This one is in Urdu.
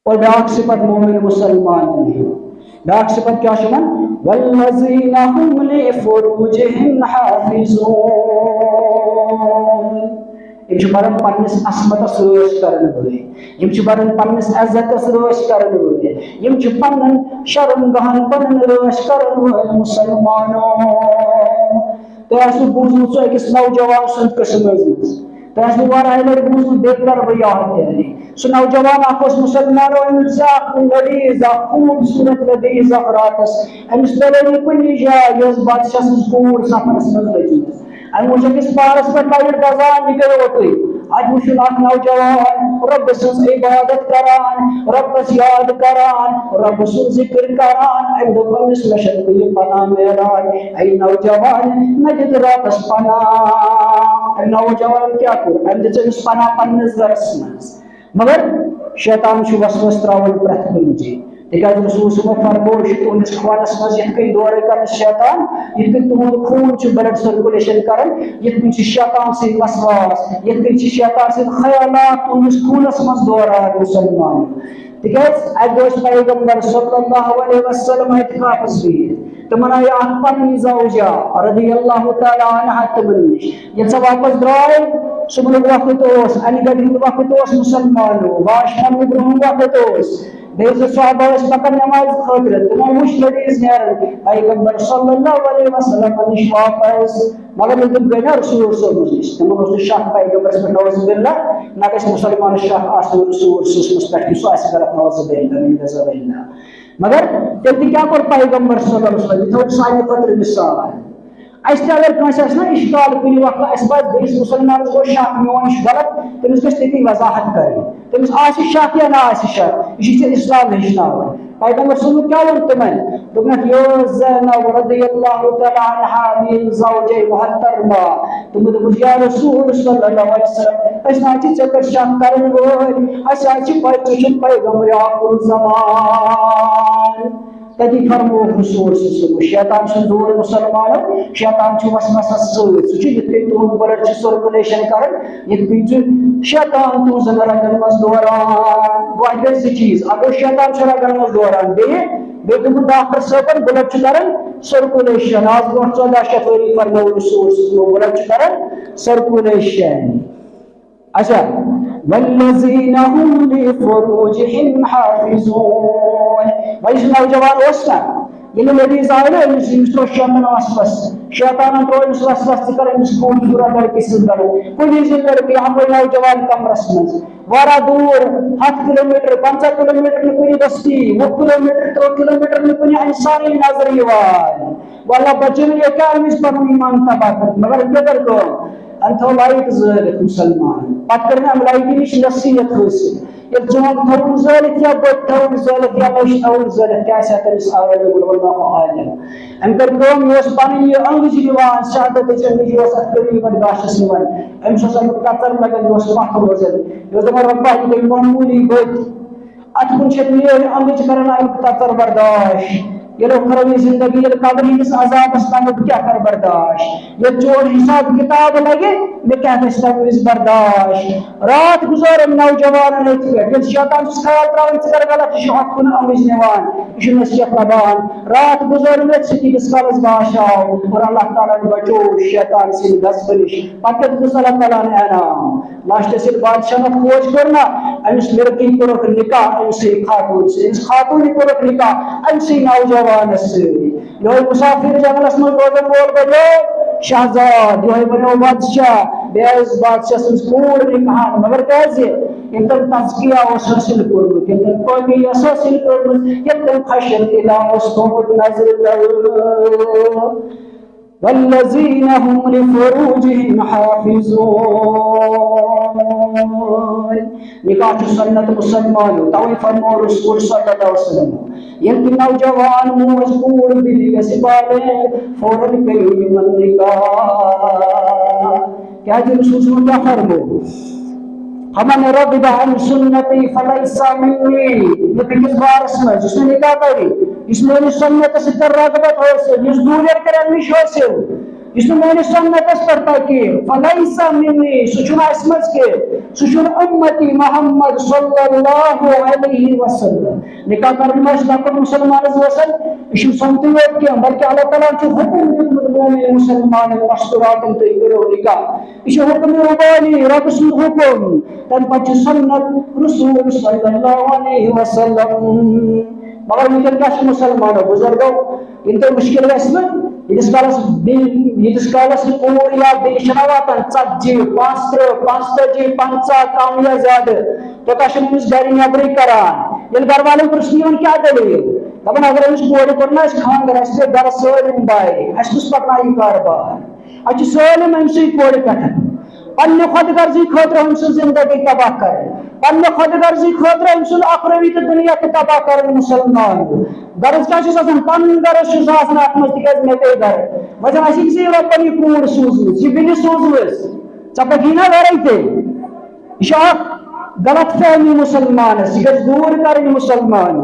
اور بیاکھ صفت مومن مسلمان نہیں بیاکھ صفت کیا شمن والذین هم لفروجہم حافظون یم برن پنس عصمتس رٲچھ کرن وٲلۍ یم برن پنس عزتس رٲچھ کرن وٲلۍ یم پنن شرم گہن پنن رٲچھ کرن وٲلۍ مسلمانو تۄہہِ آسوٕ بوٗزمُت سُہ أکِس نوجوان سُنٛد قٕصہٕ منٛز تۄہہِ آسوٕ واریاہہِ لٹہِ بوٗزمُت بیٚیہِ کرٕ بہٕ یاد تیٚلہِ سُہ نوجوان اکھ اوس مسلمانو أمِس اکھ لذیذ اکھ خوٗبصوٗرت لذیذ اکھ راتس أمِس مِلے نہٕ کُنہِ جایہِ یہِ ٲس بادشاہ سٕنٛز کوٗر سفرس منٛز لٔجمٕژ أمۍ وٕچھ أکِس پہاڑس پٮ۪ٹھ لایٹ دزان یہِ گٔے اوتُے اَتہِ وٕچھُن اکھ نوجوان رۄبہٕ سٕنٛز عبادت کران رۄبس یاد کران رۄبہٕ سُنٛد ذِکر کران أمۍ دوٚپ أمِس مےٚ چھنہٕ کُنہِ پناہ میلان اے نوجوان مےٚ دِتہٕ رۄبس پناہ أمۍ نوجوانن کیٛاہ کوٚر أمۍ دِژ أمِس پناہ پننِس گرس منٛز مگر شیطان چھُ وسوس تراوان پرٛٮ۪تھ کُنہِ جایہِ تِکیٛازِ رسول صٲبن فرموو یہِ چھُ تُہنٛدِس خوٗنس منٛز یِتھ کٔنۍ دورٕ کران شیطان یِتھ کٔنۍ تُہُنٛد خوٗن چھُ بلڈ سٔرکولیشن کران یِتھ کٔنۍ چھِ شیطان سٕنٛدۍ وسواس یِتھ کٔنۍ چھِ شیطان سٕنٛدۍ خیالات تُہنٛدِس خوٗنس منٛز دوران مُسلمان تِکیٛازِ اکہِ دۄہ ٲسۍ پیغمبر صلی اللہ علیہ وسلم اعتکافس بِہِتھ تِمن آیہِ اکھ پنٕنۍ زوجا رضی اللہ تعالیٰ عنہا تِمن نِش ییٚلہِ سۄ واپس درٛاے صبحُک وقت اوس انہِ گٹہِ ہُنٛد وقت اوس مُسلمانو واش کھٮ۪نُک برٛونٛہہ وقت اوس بیٚیہِ زٕ صحابہ ٲسۍ پکان نٮ۪مازِ خٲطرٕ تِمو وٕچھ لٔڑیٖز نیران پیغمبر صلی اللہ علیہ وسلمن نِش واپس مگر ییٚلہِ تِم گٔے نا رسول صٲبس نِش تِمن اوس نہٕ شک پیغمبرس پٮ۪ٹھ نعوذ باللہ نہ گژھِ مُسلمانس شک آسُن رسول صٲبس پٮ۪ٹھ کہِ سُہ آسہِ غلط نعوذ باللہ مگر تیٚلہِ تہِ کیٛاہ کوٚر پیغمبر صلی اللہ علیہ وسلم یہِ تھوٚو سانہِ خٲطرٕ مثال اَسہِ تہِ اگر کٲنٛسہِ آسہِ نا اِشکال کُنہِ وقتہٕ اَسہِ پزِ بیٚیِس مُسلمانس گوٚو شک میون یہِ چھُ غلط تٔمِس گژھِ تٔتی وضاحت کرٕنۍ تٔمِس آسہِ شک یا نہ آسہِ شک یہِ چھُ ژےٚ اِسلام ہیٚچھناوان پیغمبر صٲبن کیٛاہ ووٚن تِمن دوٚپنکھ یہِ ٲس زینب رضی اللہ تعالیٰ عنہا میٲنۍ زوجے محترمہ تِمو دوٚپُس یا رسول صلی اللہ علیہ وسلم أسۍ نہ حظ چھِ ژےٚ پٮ۪ٹھ شک کرن وٲلۍ اَسہِ حظ چھِ پاے ژٕ چھُکھ پیغمبر آخر الزمان تتی فرموو رسول صلی شیطان چھُنہٕ دوٗر مُسلمانو شیطان چھُ وسوسس سۭتۍ سُہ چھُ یِتھ کٔنۍ تُہُنٛد بلڈ چھُ سٔرکولیشن کران یِتھ کٔنۍ چھُ شیطان تُہنٛزن رگن منٛز دوران گوٚو اَتہِ گٔے زٕ چیٖز اگر شیطان چھُ رگن منٛز دوران بیٚیہِ دوٚپُن ڈاکٹر صٲبن بلڈ چھُ کران سٔرکولیشن آز برونٛٹھ 14 ؤری فرموو رسول صلی بلڈ چھُ کران سٔرکولیشن اچھا والذین هم لفروجہم حافظون وۄنۍ یُس نوجوان اوس نا ییٚلہِ لٔڑیٖز آیہِ نا أمِس ترٛوو شیطان وسوس شیطانن ترٛوو أمِس وسوس ژٕ کر أمِس خوٗبصوٗرت لڑکی سٕنٛز گرٕ کُنی زٔنۍ لڑکی ہموٲے نوجوان کمرس منٛز واریاہ دوٗر 100 کِلوٗمیٖٹر 50 کِلوٗمیٖٹر نہٕ کُنہِ دٔستی 20 کِلوٗمیٖٹر 30 کِلوٗمیٖٹر نہٕ کُنہِ اِنسانٕے نظر یِوان گوٚو اللہ بچٲوِن یہِ کیٛاہ أمِس پنُن ایٖمان تباہ کٔرِتھ مگر أمۍ کیٛاہ کٔر کٲم أمۍ تھٲو لایٹ زٲلِتھ مُسلمان پتہٕ کٔر مےٚ اَمہِ لایٹہِ نِش نصیٖحت حٲصِل ییٚلہِ ژوٚنٛگ تھوُن زٲلِتھ یا بٔتھِ تھوُن زٲلِتھ یا لٔچھ تھوُن زٲلِتھ کیٛاہ آسہِ ہا تٔمِس ایویلیبٕل واللہ عالم أمۍ کٔر کٲم یہِ اوس پنٕنۍ یہِ أنٛگٕج نِوان شہادتٕچ أنٛگٕج یہِ اوس اَتھ قریٖبن گاشَس نِوان أمِس اوس اَمیُک کَتٕر لگان یہِ اوس پتھ روزان یہِ اوس دپان رۄبا یہِ گٔے معموٗلی بٔتۍ اَتھ کُن چھِ میٲنۍ أنٛگٕج کران اَمیُک کَتٕر برداش ییٚلہِ ٲخرَوی زندگی ییٚلہِ قبرِ ہِنٛدِس عذابس لگہِ بہٕ کیٛاہ کرٕ برداش ییٚلہِ چون حِساب کِتاب لگہِ مےٚ کیٛاہ گژھِ تَمہِ وِزِ برداش رات گُزٲر أمۍ نوجوانن أتھۍ پٮ۪ٹھ ییٚلہِ شیطان چھُس خیال تراوان ژٕ کر غلط یہِ چھُ ہۄتھ کُن أنٛگٕج نِوان یہِ چھُ نصیحت لبان رات گُزٲر أمۍ أتھۍ سۭتۍ ییٖتِس کالس باشاو اور اللہ تعالیٰ ہن بچوو شیطان سٕنٛدِ غضبہٕ نِش پتہٕ کیٛاہ دِتُس اللہ تعالیٰ ہن انعام لاسٹس ییٚلہِ بادشاہن فوج کوٚر نا أمِس لڑکی کوٚرُکھ نکاح أمۍ سٕے خاتوٗن سۭتۍ أمِس خاتوٗنہِ کوٚرُکھ نکاح أمۍ سٕے نوجوانس سۭتۍ یِہوے مُسافِر جنگلس منٛز روزن وول بنیو شہزاد یِہوے بنیو بادشاہ بیٚیہِ ٲسۍ بادشاہ سٕنٛز کوٗر نکاحن مگر کیٛازِ ییٚلہِ تٔمۍ تزکیہ اوس حٲصِل کوٚرمُت ییٚلہِ تٔمۍ قٲمی ٲس حٲصِل کٔرمٕژ ییٚلہِ تٔمۍ خشیت الہ اوس تھوٚومُت نظرِ تل والذین هم لفروجہم حافظون نکاح چھُ سنت مُسلمانو توے فرموو رسول صلی اللہ علیہ وسلم ییٚلہِ تہِ نوجوان موج کوٗر بِلہِ گژھِ بالغ فوراً کٔرِو یِمن نکاح کیٛازِ رسول صٲبن کیٛاہ فرموو فمن رغب عن سنتی فلیس منی یہ بیٚکِس بارس منٛز یُس نہٕ نکاح کرِ یُس میٲنِس سنتس سۭتۍ کرِ رغبت حٲصِل یُس دوٗریر کرِ اَمہِ نِش حٲصِل یُس نہٕ میٲنِس سنتس پٮ۪ٹھ پکہِ فلیس منی سُہ چھُنہٕ اَسہِ منٛز کینٛہہ سُہ اُمتی محمد صلی اللہ علیہ وسلم نکاح کرن مس لۄکُٹ مُسلمانس گژھن یہِ چھُنہٕ سۄمتٕے یوت کینٛہہ بلکہِ اللہ تعالیٰ چھُ حُکم دیُتمُت مومن مُسلمانن مستوٗراتن تُہۍ کٔرِو نکاح یہِ چھُ حُکم رُبانی رۄبہٕ سُنٛد حُکم تمہِ پتہٕ چھُ سنت رسول صلی اللہ علیہ وسلم مگر وٕنکٮ۪ن کیٛاہ چھُ مُسلمانو بُزرگو ییٚلہِ تۄہہِ مُشکل گژھِ نہٕ ییٖتِس کالس یہِ کوٗر یا بیٚیہِ چھِنہ واتان 40 35 45 50 کم یا زیادٕ توٚتاہ چھُنہٕ أمِس گرِ نٮ۪برٕے کران ییٚلہِ گرٕ والٮ۪ن پرٛژھنہِ یِوان کیٛاہ دٔلیٖل دپان اگر أمِس کورِ کوٚر نہ اَسہِ خانٛدر اَسہِ پیٚیہِ گرس سٲلِم بایہِ اَسہِ کُس پکنایہِ یہِ کاربار اَسہِ چھِ سٲلِم أمۍ سٕے کورِ پٮ۪ٹھ پننہِ خۄد غرضی خٲطرٕ أمۍ سٕنٛز زندگی تباہ کرٕنۍ پننہِ خۄد غرضی خٲطرٕ أمۍ سُنٛد اخروی تہٕ دُنیا تہِ تباہ کرٕنۍ مُسلمان غرض کیٛاہ چھُس آسان پنُن غرض چھُس آسان اتھ منٛز تِکیٛازِ مےٚ پیٚیہِ گرٕ وۄنۍ اَسہِ ژےٚ رۄپن یہِ کوٗر سوٗزمٕژ یہِ بیٚنہِ سوٗزمٕژ ژےٚ پکھی نا گرے تیٚلہِ یہِ چھُ اکھ غلط فہمی مُسلمانس یہِ گژھِ دوٗر کرٕنۍ مُسلمان